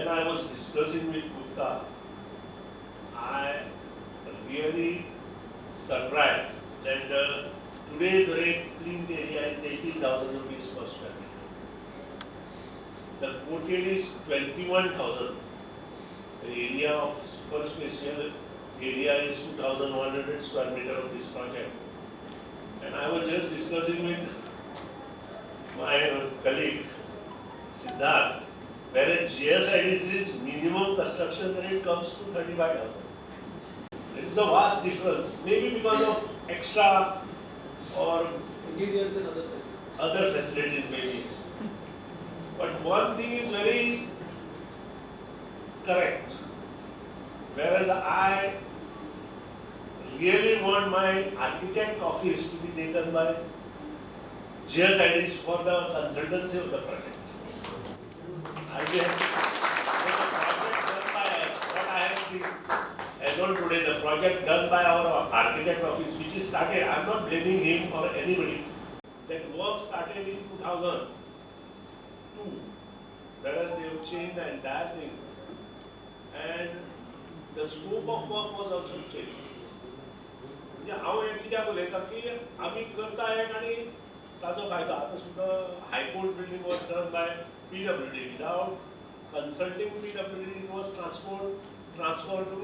when I was discussing with Gupta, I really surprised that today's rate clean area is 18,000 rupees per square meter. The quoted is 21,000. The area of superficial area is 2,100 square meter of this project. And I was just discussing with my colleague Siddharth, whereas GSIDC's minimum construction rate comes to 35,000. There is a vast difference, maybe because of extra or interiors and other facilities maybe. But one thing is very correct. Whereas I really want my architect office to be taken by GSIDs for the consultancy of the project. I guess the project done by us, what I have seen as on today, the project done by our architect office, which is started, I am not blaming him or anybody. That work started in 2002, whereas they have changed the entire thing. And the scope of work was also changed. म्हणजे हांव एक कित्याक उलयता की आमी करता एक आनी ताजो फायदो आतां सुद्दां high court building was done by PWD without consulting PWD it was transferred to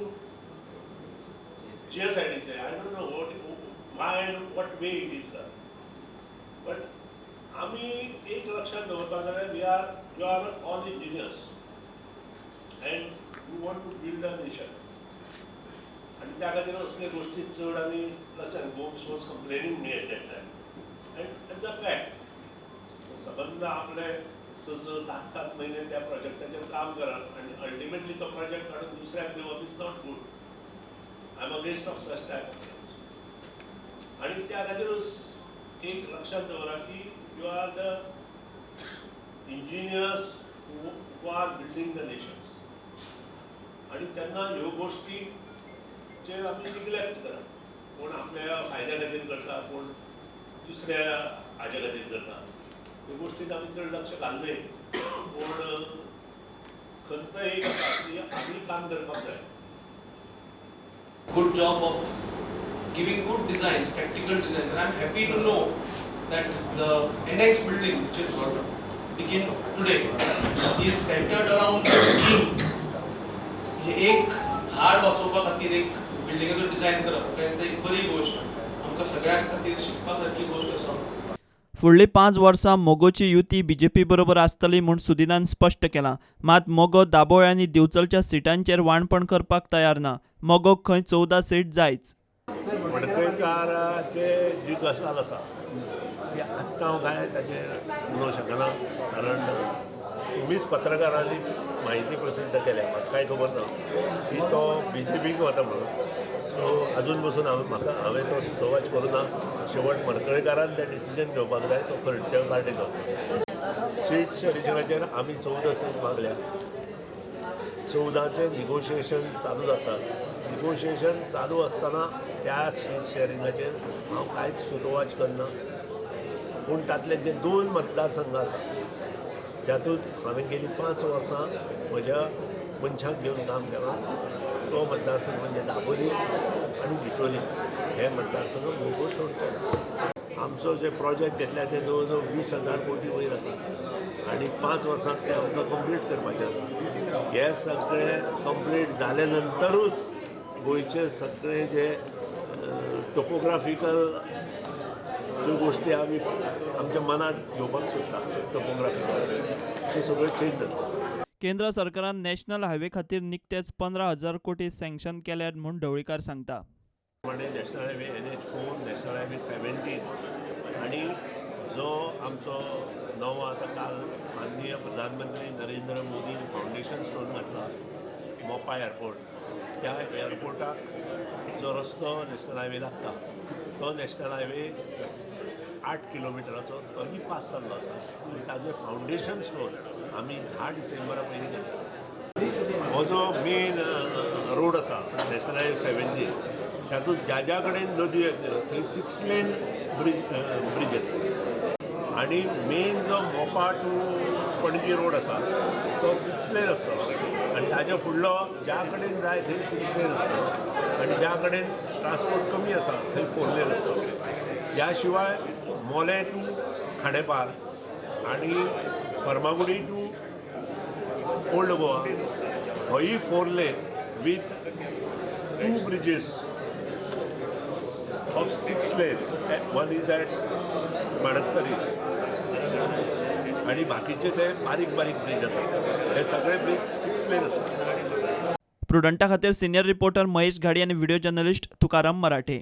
GSIDC. I don't know why and what way it is done. But आमी एक लक्षात दवरपाक जाय we are all engineers and we want to build a nation. And त्या खातीर असले गोष्टी चड आनी Gomes was complaining me at that time end it's a fact सबंद आपले 6-7 महिने त्या प्रोजेक्टाचेर काम करप आनी अल्टिमेटली तो प्रोजेक्ट काडून दुसऱ्याक दिवप is not good. I am against of such type of things. आनी त्या खातीरूच एक लक्षात दवरा की you are the engineers who are building the nations. आनी तेन्ना ह्यो गोष्टी आम्ही निग्लेक्ट करप. कोण आपल्या फायद्या खातीर करता, कोण दुसऱ्या हाज्या खातीर करता. ह्यो गोष्टींत आमी चड लक्ष घालले. पूण खंत एक आसा की आमी काम करपाक जाय. Good job of giving good designs, practical designs. And I'm happy to know that the annex building, which is begin today, is centered around tree. एक झाड वाचोवपा खातीर एक बिल्डिंगाचो डिझायन करप ही एक बरी गोष्ट आमकां सगळ्यांक खातीर शिकपा सारकी गोष्ट आसा. फुडलीं 5 वर्सां मोगोची युती बीजेपी बरोबर आसतली म्हूण सुदिनान स्पश्ट केलां. मात मोगो दाबोळ आनी दिवचलच्या सिटांचेर वांणपण करपाक तयार ना. मोगोक खंय 14 सीट जायच. मडकयकाराचे जी गजाल आसा ती आत्तां हांव कांय ताचेर म्हणूंक शकना. कारण तुम्हीच पत्रकारांनी माहिती प्रसिद्ध केल्या, म्हाका कांय खबर ना की तो BJPक वता म्हणून. सो अजून पसून हांवें तो सुचोवच करूं ना. शेवट मडकयकारान तें डिसिजन घेवपाक जाय तो खंयच्या पार्टीचो. सीट शेअरिंगाचेर आमी 14 सीट मागल्या. 14चे निगोशिएशन चालूच आसा. निगोशिएशन चालू आसतना त्या सीट शेअरिंगाचेर हांव कांयच सुचोवच करना. पूण तातले जे 2 मतदारसंघ आसा त्यातूंत हांवें गेलीं 5 वर्सां म्हज्या मनशाक घेवन काम केलां. तो मतदारसंघ म्हणजे दाबोली आनी बिचोली. हे मतदारसंघ मोगो सोडचे. आमचो जे प्रोजेक्ट घेतल्या ते जवळ जवळ 20,000 कोटी वयर आसा आनी 5 वर्सांत ते आमकां कंप्लीट करपाचें आसा. हे सगळें कंप्लीट जाले नंतरूच गोंयचे सगळे जे टोपोग्राफिकल ज्यो गोष्टी आमी आमच्या मनात घेवपाक सोदता टोपोग्राफिकल ते सगळे चेंज जाता. केंद्र सरकारान नॅशनल हायवे खातीर निकतेच 15,000 कोटी सँक्शन केल्यात म्हूण ढवळीकार सांगता. National highway NH4, national highway 17 आनी जो आमचो नवो आतां काल माननीय प्रधानमंत्री नरेंद्र मोदी फावंडेशन स्टोन घातला मोपा एअरपोर्ट. त्या एअरपोर्टाक जो रस्तो नॅशनल हायवे लागता तो नॅशनल हायवे 8 किलोमिटराचो तोही पास जाल्लो आसा. आनी ताजें फावंडेशन स्टोन आमी 10 डिसेंबरा पयलीं घातला. हो जो मेन रोड आसा नॅशनल हायवे 17 तातूंत ज्या कडेन नदी येता थंय 6 लेन ब्रीज येता. आनी मेन जो मोपा टू पणजी रोड आसा तो 6 लेन आसतलो आनी ताज्या फुडलो ज्या कडेन जाय थंय 6 लेन आसतलो आनी ज्या कडेन ट्रान्सपोर्ट कमी आसा थंय 4 लेन आसतलो. ह्या शिवाय मोले टू खांडेपार आनी फर्मागुडी टू ओल्ड गोवा होय 4 लेन with 2 bridges of 6 lane. One is at Manastari आणि बाकीचे ते बारीक बारीक ब्रिज आसात. हे सगळे ब्रिज 6 लेन आसात. प्रुडंटा खातीर सिनियर रिपोर्टर महेश घाडी आनी व्हिडिओ जर्नलिस्ट तुकाराम मराठे.